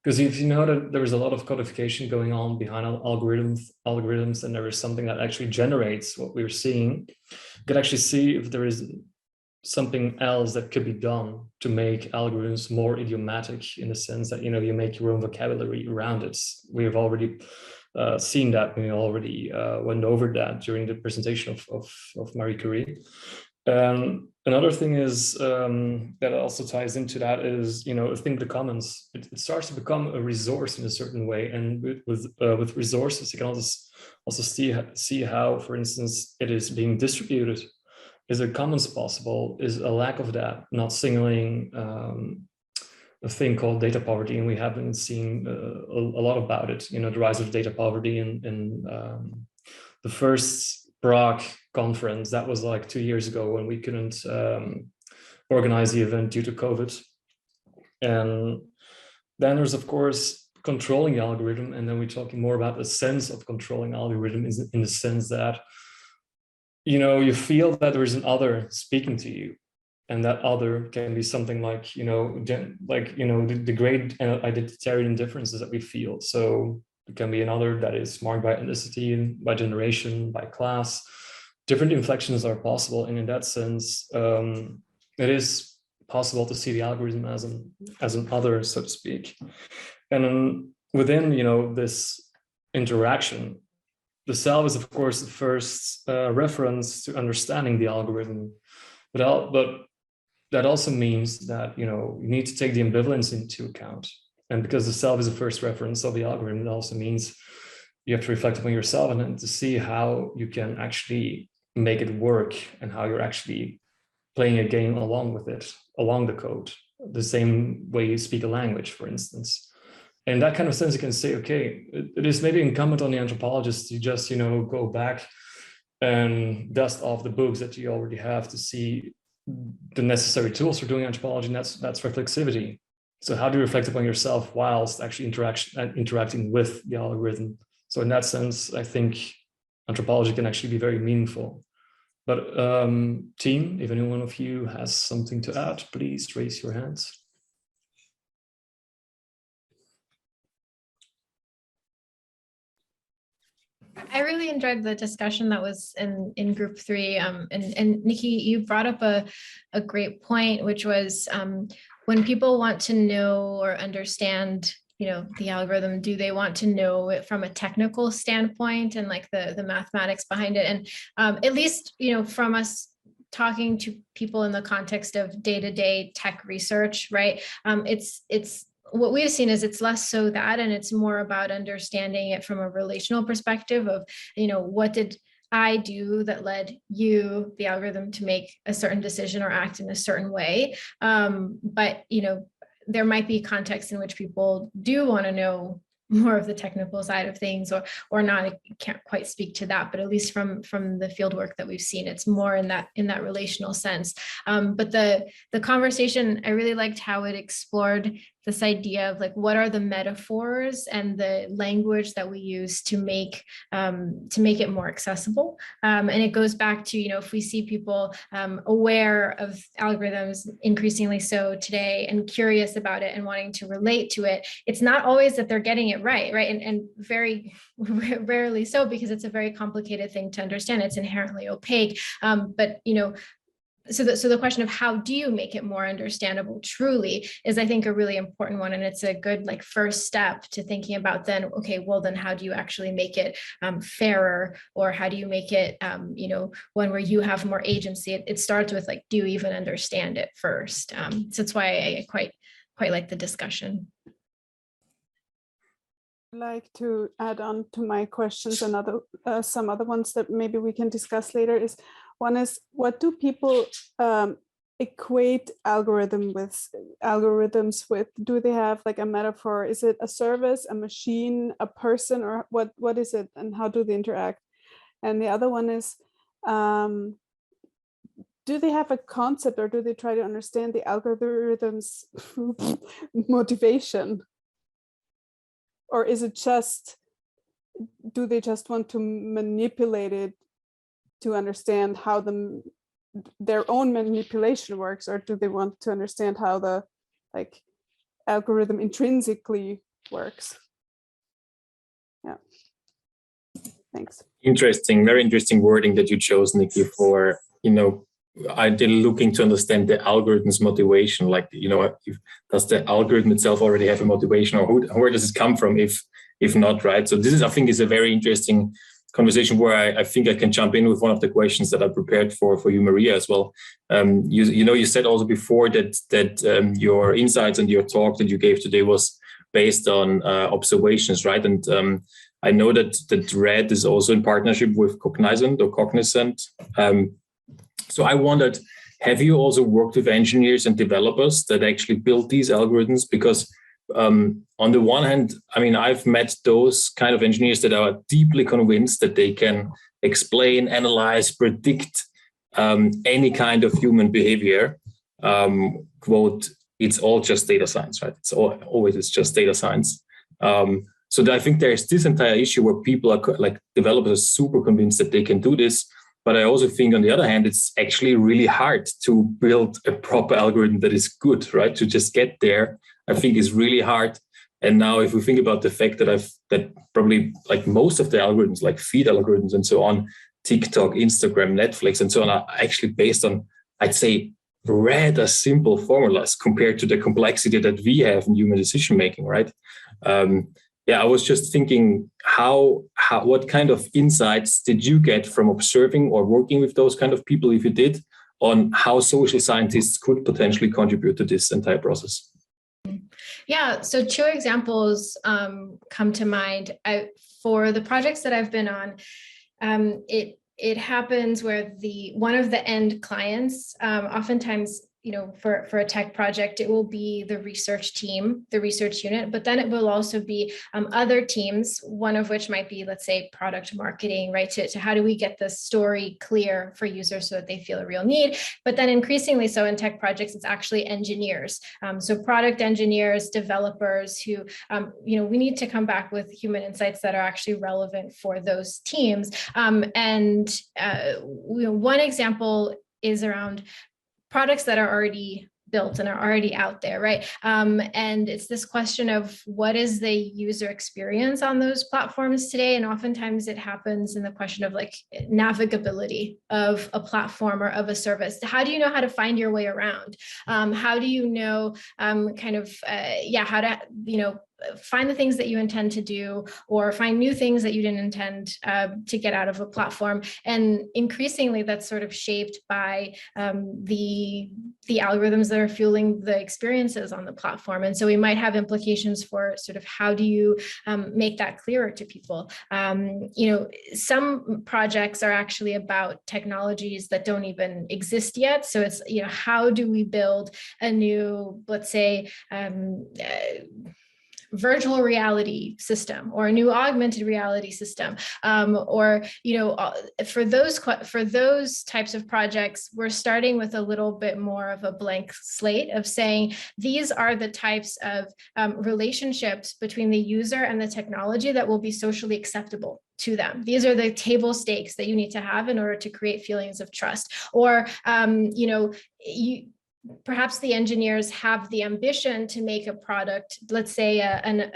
Because if you know that there is a lot of codification going on behind algorithms, and there is something that actually generates what we're seeing, you could actually see if there is something else that could be done to make algorithms more idiomatic, in the sense that, you make your own vocabulary around it. We have already seen that. We already went over that during the presentation of Marie Curie. Another thing is that also ties into that is, I think the commons, it starts to become a resource in a certain way. And with resources, you can also see how, for instance, it is being distributed. Is there commons possible? Is a lack of that not signaling a thing called data poverty? And we haven't seen a lot about it, the rise of data poverty in the first Prague conference. That was like 2 years ago, when we couldn't organize the event due to COVID. And then there's, of course, controlling the algorithm. And then we're talking more about the sense of controlling algorithm in the sense that, you feel that there is an other speaking to you, and that other can be something like, the great identitarian differences that we feel. So it can be another that is marked by ethnicity, by generation, by class. Different inflections are possible, and in that sense, it is possible to see the algorithm as an other, so to speak. And then within, this interaction, the self is, of course, the first reference to understanding the algorithm, but that also means that, you need to take the ambivalence into account. And because the self is the first reference of the algorithm, it also means you have to reflect upon yourself and to see how you can actually make it work and how you're actually playing a game along with it, along the code, the same way you speak a language, for instance. In that kind of sense, you can say, okay, it is maybe incumbent on the anthropologist to just, go back and dust off the books that you already have to see the necessary tools for doing anthropology, and that's reflexivity. So how do you reflect upon yourself whilst actually interacting with the algorithm? So in that sense, I think anthropology can actually be very meaningful. But team, if any one of you has something to add, please raise your hands. I really enjoyed the discussion that was in group 3. And Nikki, you brought up a great point, which was when people want to know or understand, the algorithm, do they want to know it from a technical standpoint and like the mathematics behind it? And at least, from us talking to people in the context of day-to-day tech research, right? It's what we've seen is it's less so that, and it's more about understanding it from a relational perspective of, what did I do that led you, the algorithm, to make a certain decision or act in a certain way. But, there might be contexts in which people do want to know more of the technical side of things or not. I can't quite speak to that, but at least from the field work that we've seen, it's more in that relational sense. But the conversation, I really liked how it explored this idea of like, what are the metaphors and the language that we use to make it more accessible. And it goes back to, if we see people aware of algorithms increasingly so today and curious about it and wanting to relate to it, it's not always that they're getting it right? And very rarely so, because it's a very complicated thing to understand. It's inherently opaque. But, so the question of how do you make it more understandable truly is, I think, a really important one. And it's a good first step to thinking about then, okay, well, then how do you actually make it fairer? Or how do you make it, one where you have more agency? It starts with do you even understand it first? So that's why I quite like the discussion. I'd like to add on to my questions and some other ones that maybe we can discuss later. One is, what do people equate algorithms with? Do they have a metaphor? Is it a service, a machine, a person, or what is it, and how do they interact? And the other one is, do they have a concept, or do they try to understand the algorithm's motivation? Or is it do they just want to manipulate it to understand how their own manipulation works, or do they want to understand how the algorithm intrinsically works? Yeah. Thanks. Interesting, very interesting wording that you chose, Nikki, for, ideally looking to understand the algorithm's motivation. Does the algorithm itself already have a motivation, or where does it come from if not, right? So this is, I think, is a very interesting conversation where I think I can jump in with one of the questions that I prepared for you, Maria, as well. You said also before that your insights and your talk that you gave today was based on observations, right? And I know that ReD is also in partnership with Cognizant. So I wondered, have you also worked with engineers and developers that actually built these algorithms? Because on the one hand, I've met those kind of engineers that are deeply convinced that they can explain, analyze, predict any kind of human behavior. Quote, it's all just data science, right? It's just data science. So I think there's this entire issue where people are developers are super convinced that they can do this. But I also think, on the other hand, it's actually really hard to build a proper algorithm that is good, right? To just get there, I think, is really hard. And now, if we think about the fact that probably most of the algorithms, like feed algorithms and so on, TikTok, Instagram, Netflix, and so on, are actually based on, I'd say, rather simple formulas compared to the complexity that we have in human decision making, right? I was just thinking, what kind of insights did you get from observing or working with those kind of people, if you did, on how social scientists could potentially contribute to this entire process? Yeah, so two examples come to mind. For the projects that I've been on, it happens where one of the end clients, oftentimes, for a tech project, it will be the research team, the research unit, but then it will also be other teams, one of which might be, let's say, product marketing, right? To how do we get the story clear for users so that they feel a real need? But then increasingly so in tech projects, it's actually engineers. So product engineers, developers who, we need to come back with human insights that are actually relevant for those teams. And one example is around products that are already built and are already out there, right? And it's this question of what is the user experience on those platforms today? And oftentimes it happens in the question of like navigability of a platform or of a service. How do you know how to find your way around? How do you know how to, find the things that you intend to do, or find new things that you didn't intend to get out of a platform? And increasingly that's sort of shaped by the algorithms that are fueling the experiences on the platform. And so we might have implications for sort of how do you make that clearer to people? Some projects are actually about technologies that don't even exist yet. So it's, how do we build a new, let's say, virtual reality system or a new augmented reality system, for those types of projects, we're starting with a little bit more of a blank slate of saying these are the types of relationships between the user and the technology that will be socially acceptable to them. These are the table stakes that you need to have in order to create feelings of trust. Or perhaps the engineers have the ambition to make a product, let's say an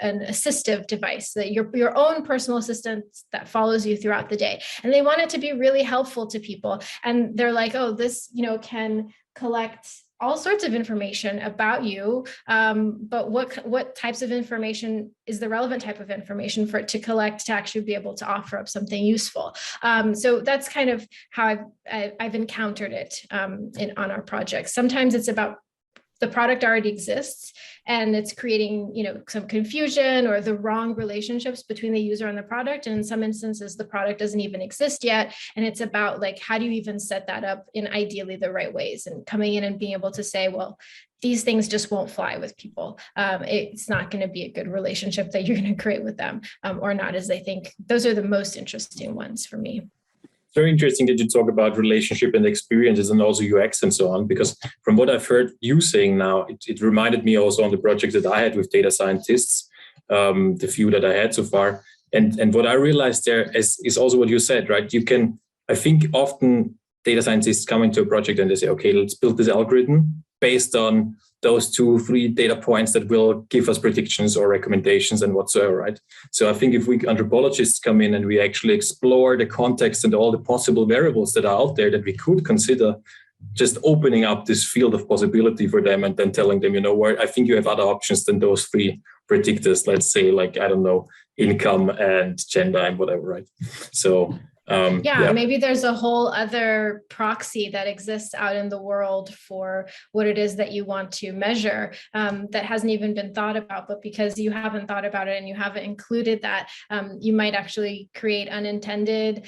assistive device, that your own personal assistant that follows you throughout the day. And they want it to be really helpful to people. And they're like, oh, this, can collect all sorts of information about you, but what types of information is the relevant type of information for it to collect to actually be able to offer up something useful? So that's kind of how I've encountered it on our projects. Sometimes it's about the product already exists and it's creating, some confusion or the wrong relationships between the user and the product. And in some instances, the product doesn't even exist yet. And it's about like, how do you even set that up in ideally the right ways, and coming in and being able to say, well, these things just won't fly with people. It's not going to be a good relationship that you're going to create with them or not as they think. Those are the most interesting ones for me. Very interesting that you talk about relationship and experiences and also UX and so on, because from what I've heard you saying now, it reminded me also on the project that I had with data scientists, the few that I had so far. And what I realized there is also what you said, right? I think often data scientists come into a project and they say, okay, let's build this algorithm based on those 2-3 data points that will give us predictions or recommendations and whatsoever, right? So I think if we anthropologists come in and we actually explore the context and all the possible variables that are out there that we could consider, just opening up this field of possibility for them and then telling them, what, I think you have other options than those 3 predictors, let's say, like, I don't know, income and gender and whatever, right? So maybe there's a whole other proxy that exists out in the world for what it is that you want to measure that hasn't even been thought about, but because you haven't thought about it and you haven't included that, you might actually create unintended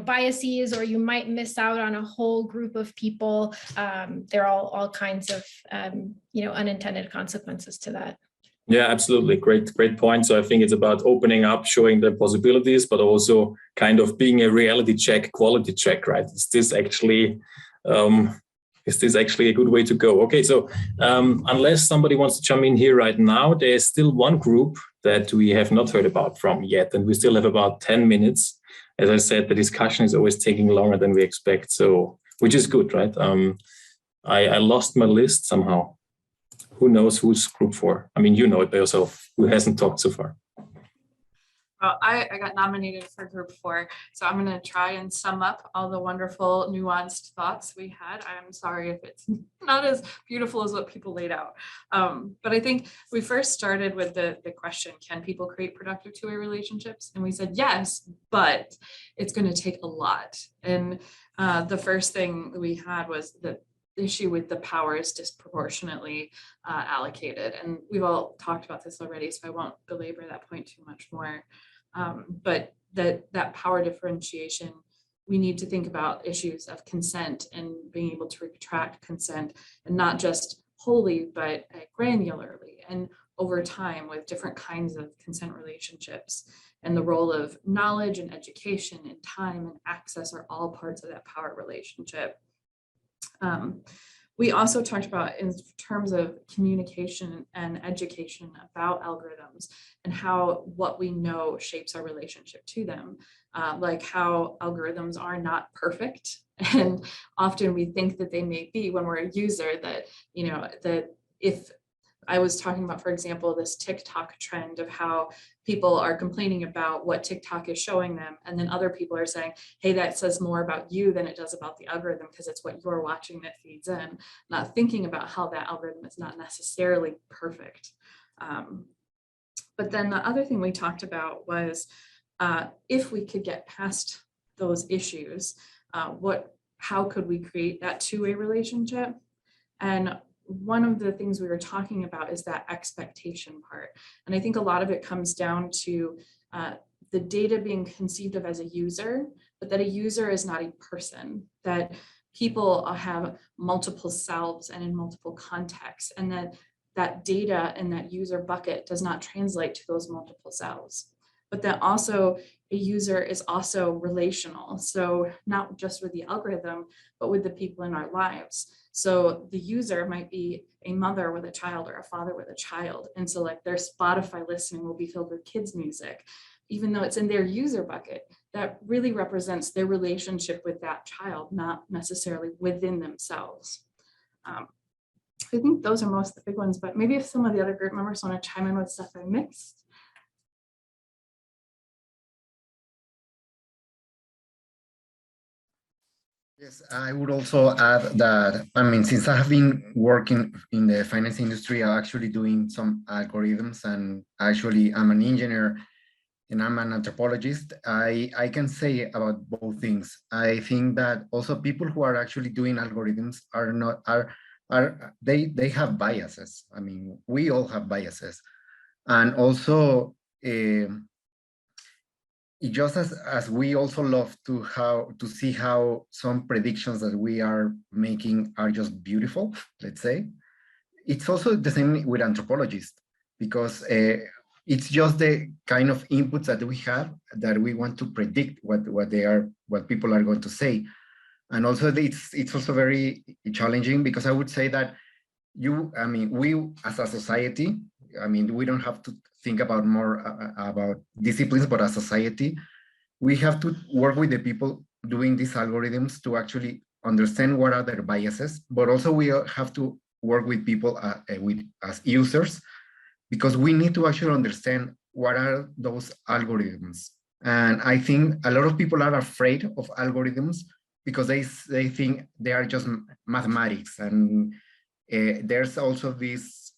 biases, or you might miss out on a whole group of people. There are all kinds of unintended consequences to that. Yeah, absolutely. Great point. So I think it's about opening up, showing the possibilities, but also kind of being a reality check, quality check, right? Is this actually a good way to go? Okay, so unless somebody wants to jump in here right now, there's still one group that we have not heard about from yet, and we still have about 10 minutes. As I said, the discussion is always taking longer than we expect, so which is good, right? I lost my list somehow. Who knows who's group 4? I mean, you know it by yourself. Who hasn't talked so far? Well, I got nominated for group 4, so I'm going to try and sum up all the wonderful, nuanced thoughts we had. I'm sorry if it's not as beautiful as what people laid out. But I think we first started with the question, can people create productive two-way relationships? And we said, yes, but it's going to take a lot. And the first thing we had was that issue with the power is disproportionately allocated. And we've all talked about this already, so I won't belabor that point too much more. But that power differentiation, we need to think about issues of consent and being able to retract consent, and not just wholly, but granularly and over time with different kinds of consent relationships. And the role of knowledge and education and time and access are all parts of that power relationship. We also talked about in terms of communication and education about algorithms and how what we know shapes our relationship to them, like how algorithms are not perfect. And often we think that they may be when we're a user, that, you know, that if I was talking about, for example, this TikTok trend of how people are complaining about what TikTok is showing them. And then other people are saying, hey, that says more about you than it does about the algorithm, because it's what you're watching that feeds in, not thinking about how that algorithm is not necessarily perfect. But then the other thing we talked about was if we could get past those issues, how could we create that two-way relationship? And one of the things we were talking about is that expectation part. And I think a lot of it comes down to the data being conceived of as a user, but that a user is not a person, that people have multiple selves and in multiple contexts, and that data in that user bucket does not translate to those multiple selves. But that also a user is also relational. So not just with the algorithm, but with the people in our lives. So the user might be a mother with a child or a father with a child. And so like their Spotify listening will be filled with kids' music, even though it's in their user bucket. That really represents their relationship with that child, not necessarily within themselves. I think those are most of the big ones, but maybe if some of the other group members want to chime in with stuff I mixed. Yes, I would also add that, I mean, since I have been working in the finance industry, I'm actually doing some algorithms, and actually I'm an engineer and I'm an anthropologist. I can say about both things. I think that also people who are actually doing algorithms they have biases. I mean, we all have biases. And also, just as we also love to see how some predictions that we are making are just beautiful, let's say, it's also the same with anthropologists, because it's just the kind of inputs that we have that we want to predict what people are going to say. And also it's also very challenging, because I would say that we as a society, I mean, we don't have to think about more about disciplines, but as a society, we have to work with the people doing these algorithms to actually understand what are their biases, but also we have to work with people as users, because we need to actually understand what are those algorithms. And I think a lot of people are afraid of algorithms because they think they are just mathematics. And there's also this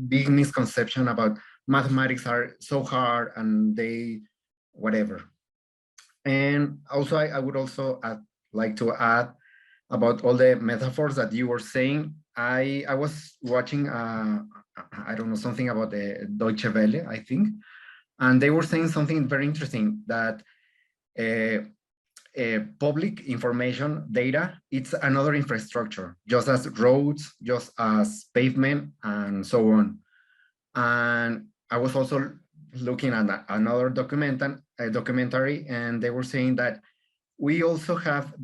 big misconception about mathematics are so hard and they whatever. And also I would also like to add about all the metaphors that you were saying. I was watching I don't know, something about the Deutsche Welle, I think, and they were saying something very interesting, that public information data, it's another infrastructure, just as roads, just as pavement, and so on. And I was also looking at another documentary, and they were saying that we also have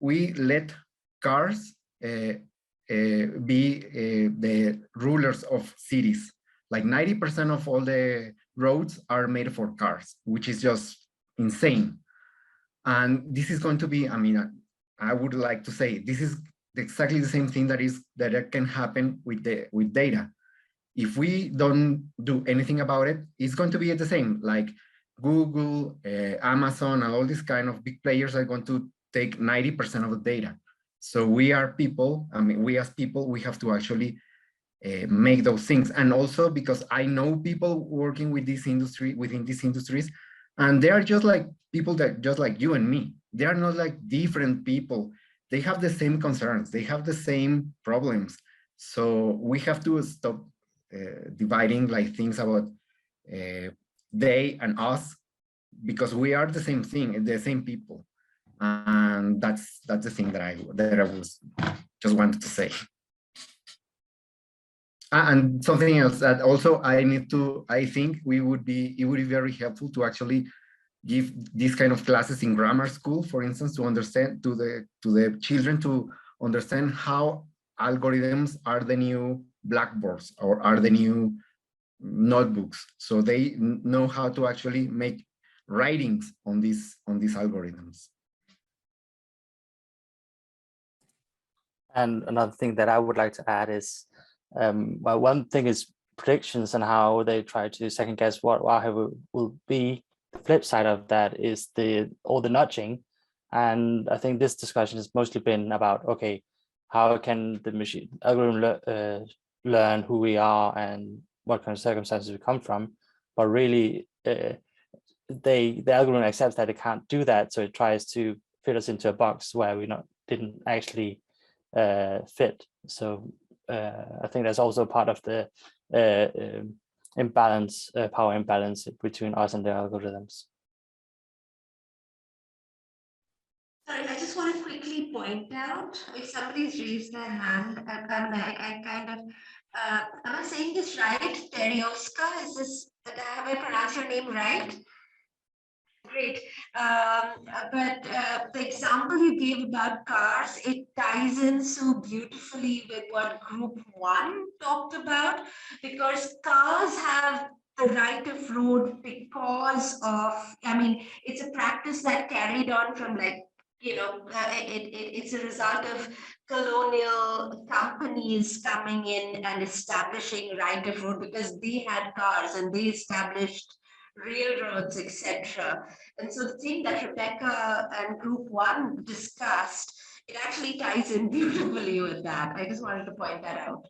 we let cars be the rulers of cities. Like 90% of all the roads are made for cars, which is just insane. And this is going to be, I would like to say, this is exactly the same thing that can happen with data. If we don't do anything about it, it's going to be the same. Like Google, Amazon, and all these kind of big players are going to take 90% of the data. So we are people, we as people, we have to actually make those things. And also because I know people working with this industry, within these industries, and they are just like people that just like you and me. They are not like different people they have the same concerns, they have the same problems. So we have to stop dividing like things about they and us, because we are the same thing, the same people. And that's the thing that I was just wanted to say. And something else that also I think it would be very helpful to actually give these kind of classes in grammar school, for instance, to understand to the children to understand how algorithms are the new blackboards or are the new notebooks, so they know how to actually make writings on these algorithms. And another thing that I would like to add is, well, one thing is predictions and how they try to second guess what will be. The flip side of that is all the nudging. And I think this discussion has mostly been about, okay, how can the machine algorithm learn who we are and what kind of circumstances we come from? But really, the algorithm accepts that it can't do that, so it tries to fit us into a box where we didn't actually fit. So I think that's also part of the power imbalance between us and the algorithms. Sorry, I just want to quickly point out, if somebody's raised their hand, I kind of, am I saying this right? Terioska, have I pronounced your name right? Great. But the example you gave about cars, it ties in so beautifully with what group 1 talked about, because cars have the right of road because of, it's a practice that carried on from it's a result of colonial companies coming in and establishing right of road because they had cars and they established railroads, etc. And so the thing that Rebecca and Group 1 discussed, it actually ties in beautifully with that. I just wanted to point that out.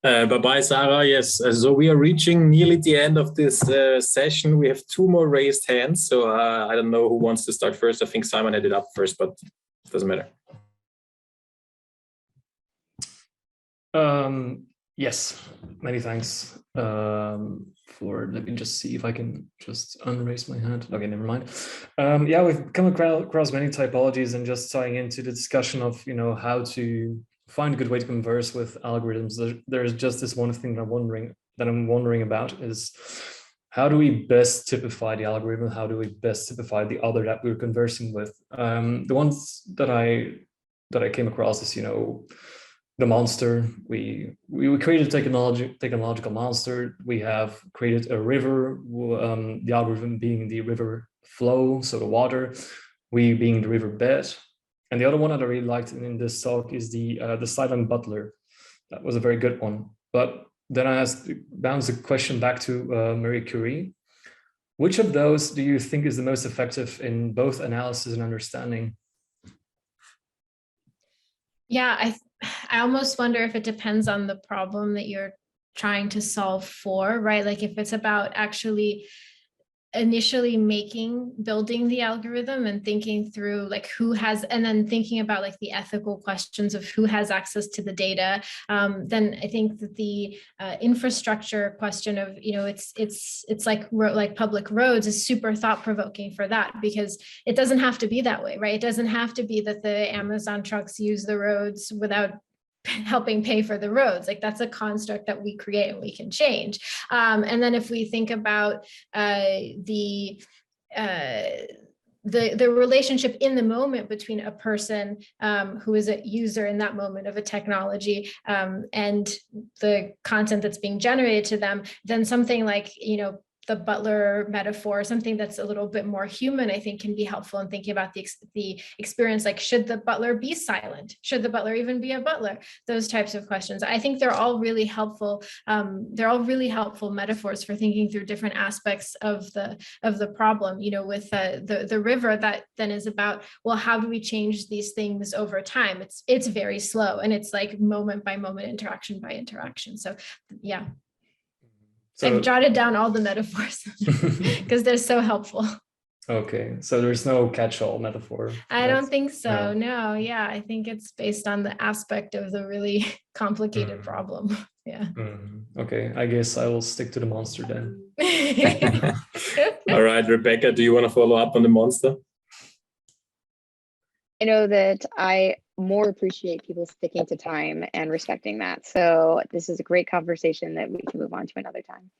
Bye-bye, Sarah. Yes, so we are reaching nearly the end of this session. We have 2 more raised hands, so I don't know who wants to start first. I think Simon had it up first, but it doesn't matter. Yes, many thanks let me just see if I can just unraise my hand. Okay, never mind. Yeah, we've come across many typologies, and just tying into the discussion of, how to find a good way to converse with algorithms. There's just this one thing that I'm wondering about is, how do we best typify the algorithm? How do we best typify the other that we're conversing with? The ones that I came across is, the monster. We created a technological monster. We have created a river, the algorithm being the river flow, so the water, we being the river bed. And the other one that I really liked in this talk is the silent butler. That was a very good one. But then I bounce a question back to Marie Curie. Which of those do you think is the most effective in both analysis and understanding? Yeah, I almost wonder if it depends on the problem that you're trying to solve for, right? Like if it's about actually initially building the algorithm and thinking through like who has, and then thinking about like the ethical questions of who has access to the data, then I think that the infrastructure question of, it's like public roads is super thought-provoking for that, because it doesn't have to be that way, right? It doesn't have to be that the Amazon trucks use the roads without helping pay for the roads. Like that's a construct that we create and we can change. And then if we think about the relationship in the moment between a person who is a user in that moment of a technology and the content that's being generated to them, then something like, the butler metaphor, something that's a little bit more human, I think can be helpful in thinking about the experience. Like, should the butler be silent? Should the butler even be a butler? Those types of questions. I think they're all really helpful. They're all really helpful metaphors for thinking through different aspects of the problem. With the river, that then is about, well, how do we change these things over time? It's very slow, and it's like moment by moment, interaction by interaction. So yeah. So I've jotted down all the metaphors because they're so helpful. Okay, so there's no catch-all metaphor. I don't think no. so. No, yeah, I think it's based on the aspect of the really complicated problem. Yeah. Okay, I guess I will stick to the monster then. All right, Rebecca, do you want to follow up on the monster? I know that I more appreciate people sticking to time and respecting that. So this is a great conversation that we can move on to another time.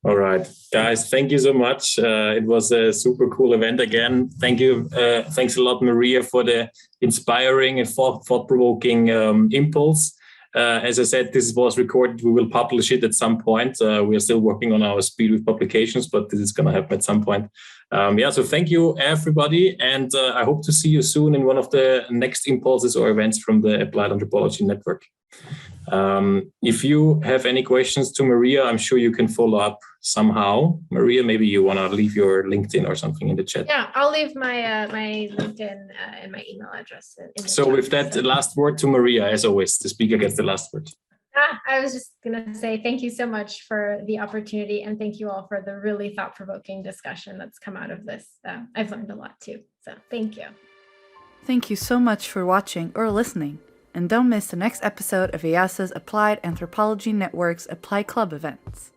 All right, guys, thank you so much. It was a super cool event again. Thank you. Thanks a lot, Maria, for the inspiring and thought-provoking impulse. As I said, this was recorded. We will publish it at some point. We are still working on our speed with publications, but this is going to happen at some point. So thank you, everybody. And I hope to see you soon in one of the next impulses or events from the Applied Anthropology Network. If you have any questions to Maria, I'm sure you can follow up somehow. Maria, maybe you want to leave your LinkedIn or something in the chat. Yeah, I'll leave my my LinkedIn and my email address. In the so chat, with that, last word to Maria, as always, the speaker gets the last word. I was just going to say thank you so much for the opportunity, and thank you all for the really thought-provoking discussion that's come out of this. I've learned a lot too, so thank you. Thank you so much for watching or listening, and don't miss the next episode of EASA's Applied Anthropology Network's Apply Club events.